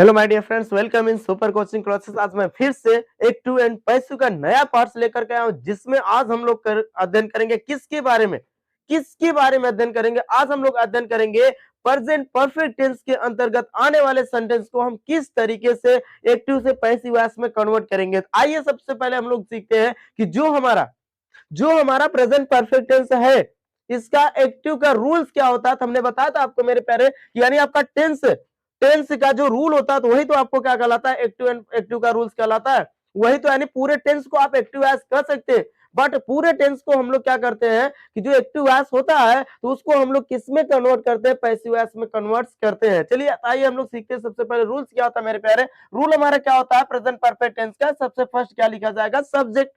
Hello my dear friends, welcome in super coaching classes. आज मैं फिर से एक टू एंड पैसिव का नया पार्ट्स लेकर के आया हूं, जिसमें आज हम लोग अध्ययन करेंगे किसके बारे में अध्ययन करेंगे। आज हम लोग अध्ययन करेंगे प्रेजेंट परफेक्ट टेंस के अंतर्गत आने वाले सेंटेंस को हम किस तरीके से एक्टिव से पैसिव वॉइस में कन्वर्ट करेंगे। आइए सबसे पहले हम लोग सीखते हैं कि जो हमारा प्रेजेंट परफेक्ट टेंस है, इसका एक्टिव का रूल्स क्या होता है। तो हमने बताया था आपको मेरे प्यारे, यानी आपका टेंस टेंस का जो रूल होता है, तो वही तो आपको क्या कहलाता है, एक्टिव का रूल्स कहलाता है। वही तो, यानी पूरे टेंस को आप एक्टिव एस कर सकते हैं, बट पूरे टेंस को हम लोग क्या करते हैं कि जो एक्टिव एस होता है, तो उसको हम लोग किस में कन्वर्ट करते हैं, पैसिव एस में कन्वर्ट करते हैं। चलिए आइए हम लोग सीखते हैं। सबसे पहले रूल्स क्या होता है मेरे प्यारे। रूल हमारा क्या होता है प्रेजेंट परफेक्ट टेंस का, सबसे फर्स्ट क्या लिखा जाएगा, सब्जेक्ट।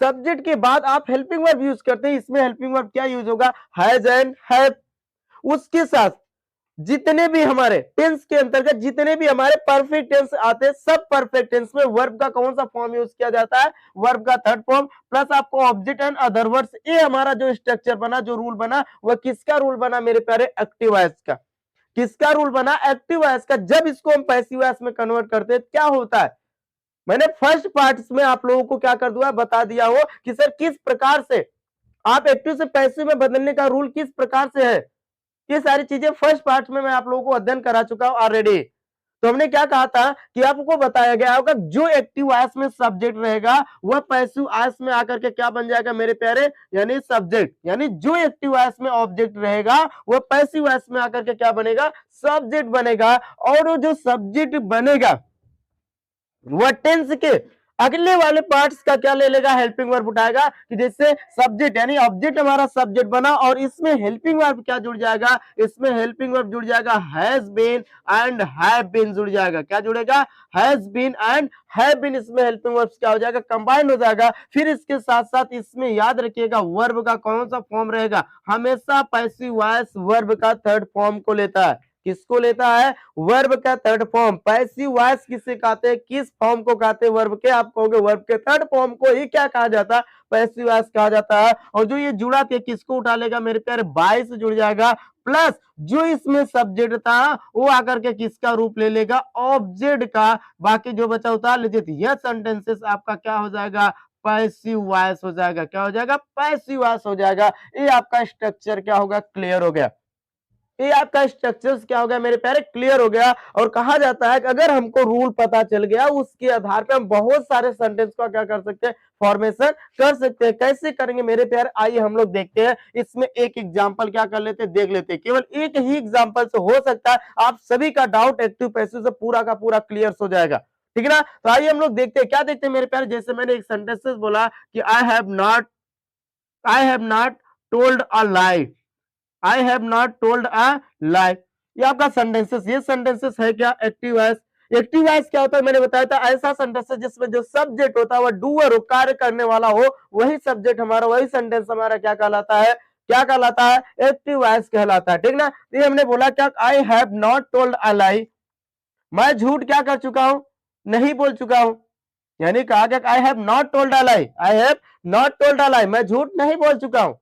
सब्जेक्ट के बाद आप हेल्पिंग वर्ब यूज करते हैं। इसमें हेल्पिंग वर्ब क्या यूज होगा, हैज एंड हैव। उसके साथ जितने भी हमारे टेंस के अंतर्गत जितने भी हमारे परफेक्ट टेंस आते हैं, सब परफेक्ट टेंस में वर्ब का कौन सा फॉर्म यूज किया जाता है, वर्ब का थर्ड फॉर्म, प्लस आपको ऑब्जेक्ट एंड अदर वर्ड्स। ये हमारा जो स्ट्रक्चर बना, जो रूल बना, वह किसका रूल बना मेरे प्यारे, एक्टिव वॉइस का। किसका रूल बना, एक्टिव वॉइस का। जब इसको हम पैसिव वॉइस में कन्वर्ट करते हैं, क्या होता है, मैंने फर्स्ट पार्ट में आप लोगों को क्या कर दिया, बता दिया हो कि सर किस प्रकार से आप एक्टिव से पैसिव में बदलने का रूल किस प्रकार से है। ये सारी चीजें फर्स्ट पार्ट में मैं आप लोगों को अध्ययन करा चुका हूं ऑलरेडी। तो हमने क्या कहा था कि आपको बताया गया होगा, जो एक्टिव वॉइस में सब्जेक्ट रहेगा वह पैसिव वॉइस में आकर के क्या बन जाएगा मेरे प्यारे, यानी सब्जेक्ट। यानी जो एक्टिव वॉइस में ऑब्जेक्ट रहेगा वह पैसिव वॉइस में आकर के क्या बनेगा, सब्जेक्ट बनेगा। और वो जो सब्जेक्ट बनेगा वह टेंस के अगले वाले पार्ट्स का क्या ले लेगा, हेल्पिंग वर्ब उठाएगा। कि जैसे सब्जेक्ट यानी ऑब्जेक्ट हमारा सब्जेक्ट बना, और इसमें हेल्पिंग वर्ब क्या जुड़ जाएगा, इसमें हेल्पिंग वर्ब जुड़ जाएगा has been and have been जुड़ जाएगा। क्या जुड़ेगा, has been and have been. इसमें हेल्पिंग वर्ब्स क्या हो जाएगा, कंबाइन हो जाएगा। फिर इसके साथ साथ इसमें याद रखिएगा वर्ब का कौन सा फॉर्म रहेगा, हमेशा पैसिव वॉइस वर्ब का थर्ड फॉर्म को लेता है। किसको लेता है, वर्ब का थर्ड फॉर्म। पैसिव वॉइस किसे कहते हैं, किस फॉर्म को कहते हैं, वर्ब के। आप कहोगे वर्ब के थर्ड फॉर्म को ही क्या कहा जाता है, पैसिव वॉइस कहा जाता है। और जो ये जुड़ा थे किसको उठा लेगा मेरे प्यारे, बाय से जुड़ जाएगा। प्लस जो इसमें सब्जेक्ट था वो आकर के किसका रूप ले लेगा, ऑब्जेक्ट का। बाकी जो बचा उतार लीजिए। यह सेंटेंसेस आपका क्या हो जाएगा, पैसिव वॉइस हो जाएगा। क्या हो जाएगा, पैसिव वॉइस हो जाएगा। ये आपका स्ट्रक्चर क्या होगा, क्लियर हो गया। ये आपका स्ट्रक्चर्स क्या हो गया मेरे प्यारे, क्लियर हो गया। और कहा जाता है कि अगर हमको रूल पता चल गया, उसके आधार पर हम बहुत सारे सेंटेंस का क्या कर सकते हैं, फॉर्मेशन कर सकते हैं। कैसे करेंगे मेरे प्यारे, आइए हम लोग देखते हैं। इसमें एक एग्जांपल क्या कर लेते हैं, देख लेते हैं। केवल एक ही एग्जांपल से हो सकता है आप सभी का डाउट एक्टिव पैसिव से पूरा का पूरा क्लियर हो जाएगा। ठीक है ना। तो आइए हम लोग देखते हैं, क्या देखते हैं मेरे प्यारे। जैसे मैंने एक सेंटेंसेस बोला कि I have not told a lie. I have not told a lie. ये आपका सेंटेंसेस, ये सेंटेंसेस है क्या, एक्टिव वॉइस। एक्टिव वॉइस क्या होता है, मैंने बताया था ऐसा सेंटेंस जिसमें जो सब्जेक्ट होता है वह डूअर हो, कार्य करने वाला हो, वही सब्जेक्ट हमारा, वही सेंटेंस हमारा क्या कहलाता है, क्या कहलाता है, एक्टिव वॉइस कहलाता है। ठीक ना। ये हमने बोला क्या, I have not told a lie, मैं झूठ क्या कर चुका हूं, नहीं बोल चुका हूं। यानी कहा गया I have not told a lie, I have not told a lie, मैं झूठ नहीं बोल चुका हूं।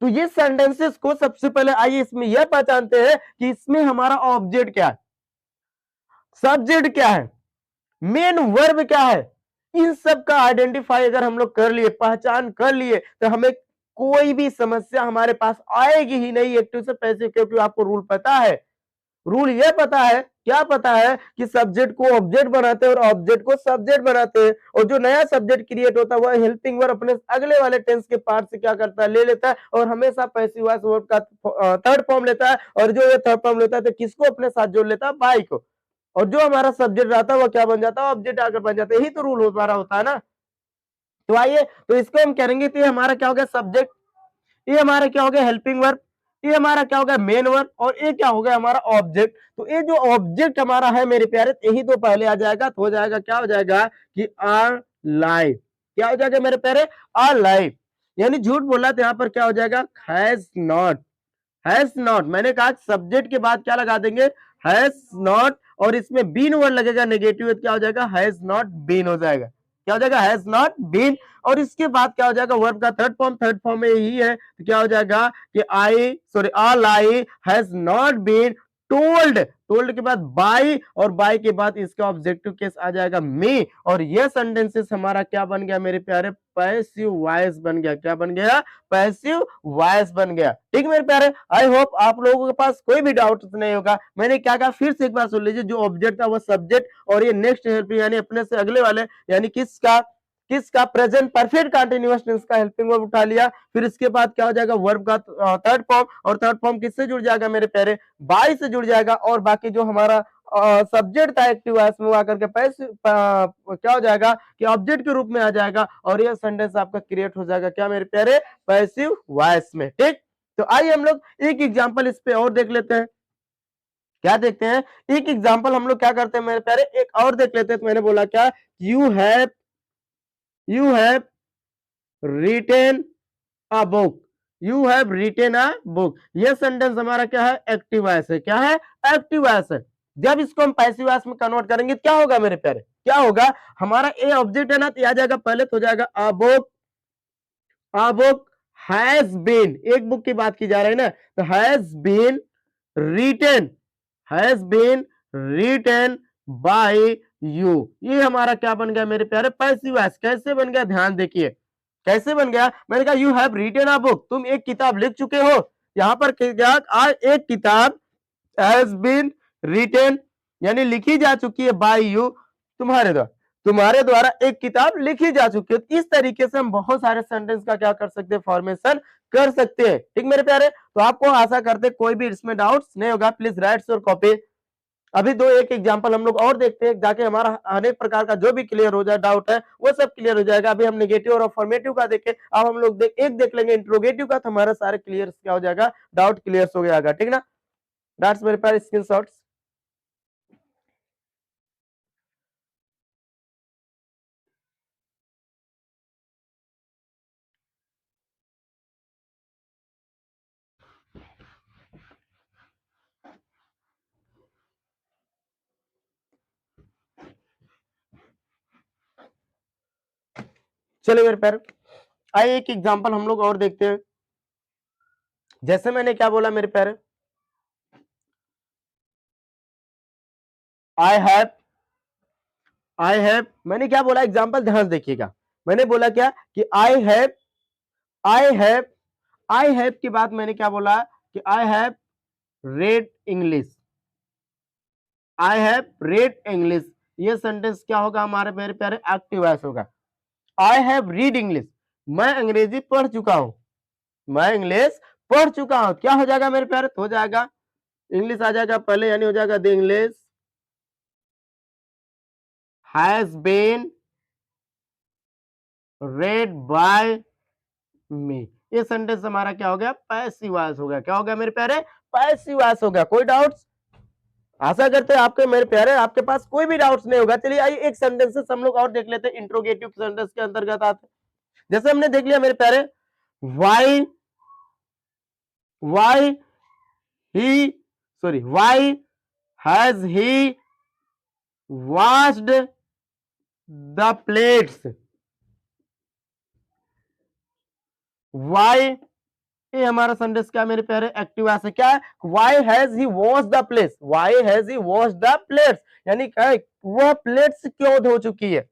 तो ये सेंटेंसेस को सबसे पहले आइए इसमें यह पहचानते हैं कि इसमें हमारा ऑब्जेक्ट क्या है, सब्जेक्ट क्या है, मेन वर्ब क्या है। इन सब का आइडेंटिफाई अगर हम लोग कर लिए, पहचान कर लिए, तो हमें कोई भी समस्या हमारे पास आएगी ही नहीं एक्टिव से पैसिव। क्योंकि आपको रूल पता है, रूल ये पता है, क्या पता है कि सब्जेक्ट को ऑब्जेक्ट बनाते हैं और ऑब्जेक्ट को सब्जेक्ट बनाते हैं। और जो नया सब्जेक्ट क्रिएट होता है वह हेल्पिंग वर्ब अपने अगले वाले टेंस के पार्ट से क्या करता है, ले लेता है, और हमेशा पैसिव वॉइस वर्ब का थर्ड फॉर्म लेता है। और जो ये थर्ड फॉर्म लेता है तो किसको अपने साथ जोड़ लेता है, बाई को। और जो हमारा सब्जेक्ट रहता है वह क्या बन जाता है, ऑब्जेक्ट आकर बन जाता है। यही तो रूल हमारा होता है ना। तो आइए, तो इसको हम करेंगे तो ये हमारा क्या हो गया, सब्जेक्ट। ये हमारा क्या हो गया, हेल्पिंग वर्ब। ये हमारा क्या हो गया, मेन वर्ब। और ये क्या हो गया, हमारा ऑब्जेक्ट। तो ये जो ऑब्जेक्ट हमारा है मेरे प्यारे, यही तो पहले आ जाएगा। तो हो जाएगा, क्या हो जाएगा कि आर लाइव। क्या हो जाएगा मेरे प्यारे, आर लाइव। यानी झूठ बोला तो यहाँ पर क्या हो जाएगा, हैज नॉट। हैज नॉट, मैंने कहा सब्जेक्ट के बाद क्या लगा देंगे, हैज नॉट। और इसमें बीन वर्ड लगेगा नेगेटिव, क्या हो जाएगा, हैज नॉट बीन हो जाएगा। क्या हो जाएगा, हैज नॉट बीन। और इसके बाद क्या हो जाएगा, वर्ब का थर्ड फॉर्म। थर्ड फॉर्म में यही है, तो क्या हो जाएगा कि I sorry, all I has not been told. Told के बाद बाय, और बाय के बाद इसका ऑब्जेक्टिव केस आ जाएगा मी, और ये सेंटेंसेस हमारा क्या बन गया मेरे प्यारे, पैसिव वॉइस बन गया। क्या बन गया, पैसिव वॉइस बन गया। ठीक मेरे प्यारे, आई होप आप लोगों के पास कोई भी डाउट नहीं होगा। मैंने क्या कहा फिर से एक बार सुन लीजिए, जो ऑब्जेक्ट था वो सब्जेक्ट, और ये नेक्स्ट हेल्पिंग यानी अपने से अगले वाले यानी किसका प्रेजेंट परफेक्ट कंटीन्यूअस टेंस का हेल्पिंग वर्ब उठा लिया। फिर इसके बाद क्या हो जाएगा, वर्ब का थर्ड फॉर्म, और थर्ड फॉर्म किससे जुड़ जाएगा मेरे प्यारे, बाय से जुड़ जाएगा, और बाकी जो हमारा सब्जेक्ट था एक्टिव वॉइस में वो आकर के क्या हो जाएगा कि ऑब्जेक्ट के रूप में आ जाएगा, और ये सेंटेंस आपका क्रिएट हो जाएगा क्या मेरे प्यारे, पैसिव वॉइस में। ठीक, तो आइए हम लोग एक एग्जांपल इस पे और देख लेते हैं। क्या देखते हैं, एक एग्जांपल हम लोग क्या करते हैं मेरे प्यारे, एक और देख लेते हैं। तो मैंने बोला क्या, you have written a book, you have written a book। ये सेंटेंस हमारा क्या है, एक्टिव वॉइस है। क्या है, एक्टिव वॉइस है। जब इसको हम पैसिव वॉइस में कन्वर्ट करेंगे क्या होगा मेरे प्यारे, क्या होगा, हमारा ए ऑब्जेक्ट है ना, तो आ जाएगा पहले तो हो जाएगा a book has been, एक बुक की बात की जा रही है ना, तो has been written by you। ये हमारा क्या बन गया मेरे प्यारे, पैसिव वॉइस। कैसे बन गया, ध्यान देखिए कैसे बन गया। मैंने कहा you have written a book, तुम एक किताब लिख चुके हो। यहां पर क्या, एक किताब हैज बीन रिटन यानी लिखी जा चुकी है, बाय यू, तुम्हारे द्वारा एक किताब लिखी जा चुकी है। इस तरीके से हम बहुत सारे सेंटेंस का क्या कर सकते हैं, फॉर्मेशन कर सकते हैं। ठीक मेरे प्यारे, तो आपको आशा करते कोई भी इसमें डाउट्स नहीं होगा। Please right your copy. अभी दो एक एग्जांपल हम लोग और देखते हैं, जाके हमारा अनेक प्रकार का जो भी क्लियर हो जाए डाउट है वो सब क्लियर हो जाएगा। अभी हम नेगेटिव और अफर्मेटिव का देखें, अब हम लोग देख लेंगे इंट्रोगेटिव का, तो हमारा सारे क्लियर क्या हो जाएगा, डाउट क्लियर हो जाएगा। ठीक ना, डाट्स मेरे पास स्क्रीनशॉट्स। चलिए मेरे प्यारे, आइए एक एग्जांपल हम लोग और देखते हैं। जैसे मैंने क्या बोला मेरे प्यारे, आई हैव, मैंने क्या बोला, एग्जांपल ध्यान देखिएगा। मैंने बोला क्या कि आई हैव की बात मैंने क्या बोला कि I have read English, I have read English. ये सेंटेंस क्या होगा हमारे मेरे प्यारे, एक्टिव वॉइस होगा। आई हैव रीड इंग्लिश, मैं अंग्रेजी पढ़ चुका हूं, मैं इंग्लिश पढ़ चुका हूं। क्या हो जाएगा मेरे प्यारे, तो हो जाएगा इंग्लिश आ जाएगा पहले, यानी हो जाएगा the English has been read by me. ये सेंटेंस हमारा क्या हो गया, पैसिव वॉइस हो गया। क्या हो गया मेरे प्यारे, पैसिव वॉइस हो गया। कोई डाउट्स, आशा करते हैं आपके मेरे प्यारे आपके पास कोई भी डाउट्स नहीं होगा। चलिए आइए एक सेंटेंसेस हम लोग और देख लेते हैं, इंट्रोगेटिव सेंटेंस के अंतर्गत आते हैं। जैसे हमने देख लिया मेरे प्यारे, why has he washed the plates, why, ये हमारा सेंटेंस क्या मेरे प्यारे, एक्टिव वॉइस है। क्या है, why has he wash the plates, why has he wash the plates, यानी क्या है, वह प्लेट्स क्यों धो चुकी है,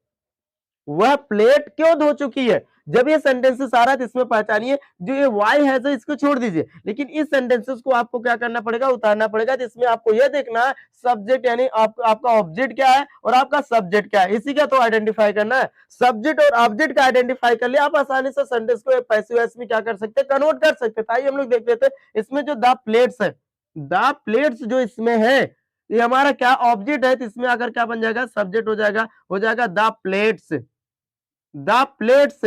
वह प्लेट क्यों धो चुकी है। जब ये सेंटेंसेस आ रहा है तो इसमें पहचानिए, जो ये वाई हैज है इसको छोड़ दीजिए, लेकिन इस सेंटेंसेस को आपको क्या करना पड़ेगा, उतारना पड़ेगा। तो इसमें आपको यह देखना है सब्जेक्ट यानी आपका ऑब्जेक्ट क्या है और आपका सब्जेक्ट क्या है, इसी का तो आइडेंटिफाई करना है। सब्जेक्ट और ऑब्जेक्ट का आइडेंटिफाई कर लिया, आप आसानी से सेंटेंस को पैसिव वॉइस में क्या कर सकते हैं, कन्वर्ट कर सकते हैं। आइए हम लोग देख लेते हैं। इसमें जो द प्लेट्स है, द प्लेट्स जो इसमें है ये हमारा क्या ऑब्जेक्ट है, तो इसमें अगर क्या बन जाएगा, सब्जेक्ट हो जाएगा द प्लेट्स, द प्लेट्स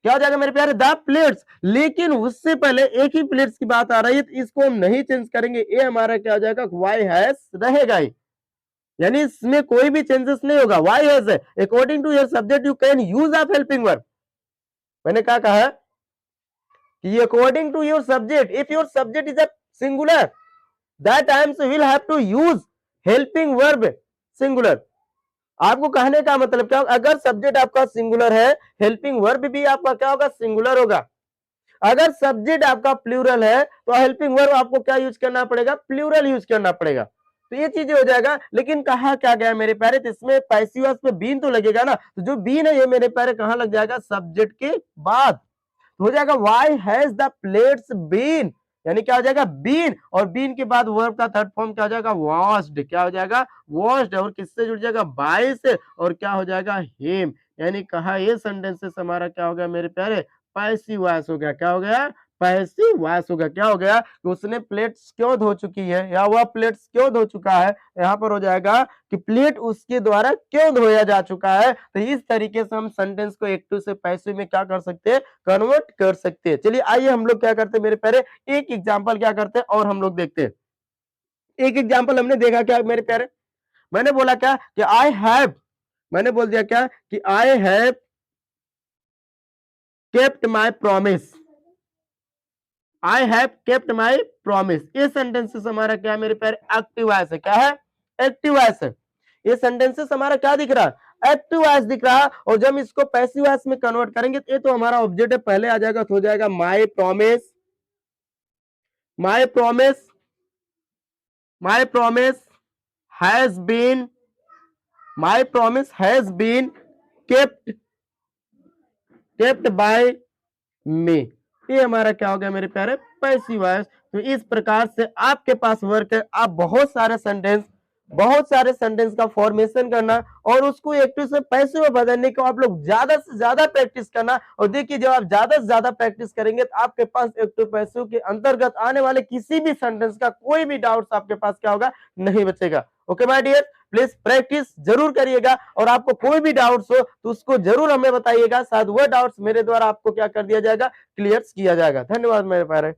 क्या हो जाएगा मेरे प्यारे, द प्लेट्स। लेकिन उससे पहले एक ही प्लेट्स की बात आ रही है, तो इसको हम नहीं चेंज करेंगे, ये हमारा क्या हो जाएगा, वाई हैज रहेगा ही, यानी इसमें कोई भी चेंजेस नहीं होगा। वाई हैज है, according to your subject you can use of helping verb. मैंने क्या कहा कि according to your subject, if your subject is a singular that times will have to use helping verb singular. आपको कहने का मतलब क्या, अगर सब्जेक्ट आपका सिंगुलर है, हेल्पिंग वर्ब भी आपका क्या होगा, सिंगुलर होगा। अगर सब्जेक्ट आपका प्लूरल है तो हेल्पिंग वर्ब आपको क्या यूज करना पड़ेगा, प्लूरल यूज करना पड़ेगा। तो ये चीजें हो जाएगा। लेकिन कहा क्या गया मेरे प्यारे, तो इसमें पैसिव वॉइस में बीन तो लगेगा ना, तो जो बीन है ये मेरे प्यारे कहाँ लग जाएगा, सब्जेक्ट के बाद। तो हो जाएगा why has the plates been, यानी क्या हो जाएगा, बीन, और बीन के बाद वर्ब का थर्ड फॉर्म क्या हो जाएगा, वॉश्ड, क्या हो जाएगा, वॉश्ड, और किससे जुड़ जाएगा, बाय से, और क्या हो जाएगा, हिम, यानी कहा ये सेंटेंसेस हमारा क्या हो गया मेरे प्यारे, पैसिव वॉइस हो गया। क्या हो गया, पैसिव वॉइस हो गया। क्या हो गया कि उसने प्लेट्स क्यों धो चुकी है, या वह प्लेट्स क्यों धो चुका है, यहाँ पर हो जाएगा कि प्लेट उसके द्वारा क्यों धोया जा चुका है। तो इस तरीके से हम सेंटेंस को एक्टिव से पैसिव में क्या कर सकते हैं, कन्वर्ट कर सकते हैं। चलिए आइए हम लोग क्या करते हैं मेरे प्यारे, एक एग्जांपल क्या करते हैं और हम लोग देखते हैं। एक एग्जांपल हमने देखा क्या मेरे प्यारे, मैंने बोला क्या कि आई हैव, मैंने बोल दिया क्या कि I have kept my promise, I have kept my promise. ये सेंटेंसेस हमारा क्या है मेरे प्यारे, एक्टिव वॉइस है। क्या है, एक्टिव वॉइस है। ये सेंटेंसेस हमारा क्या दिख रहा है, एक्टिव वॉइस दिख रहा है। और जब इसको पैसिव वॉइस में कन्वर्ट करेंगे तो ये तो हमारा ऑब्जेक्ट है, पहले आ जाएगा, तो हो जाएगा my promise, my promise, my promise has been, my promise has been kept, kept by me. ये हमारा क्या हो गया मेरे प्यारे, पैसिव वॉइस। तो इस प्रकार से आपके पास वर्क है, आप बहुत सारे सेंटेंस का फॉर्मेशन करना और उसको एक्टिव से पैसिव में बदलने को आप लोग ज्यादा से ज्यादा प्रैक्टिस करना। और देखिए जब आप ज्यादा से ज्यादा प्रैक्टिस करेंगे तो आपके पास एक्टिव पैसिव के अंतर्गत आने वाले किसी भी सेंटेंस का कोई भी डाउट्स आपके पास क्या होगा, नहीं बचेगा। Okay my dear, please practice जरूर करिएगा और आपको कोई भी डाउट्स हो तो उसको जरूर हमें बताइएगा, शायद वह डाउट्स मेरे द्वारा आपको क्या कर दिया जाएगा, क्लियर किया जाएगा। धन्यवाद मेरे प्यारे।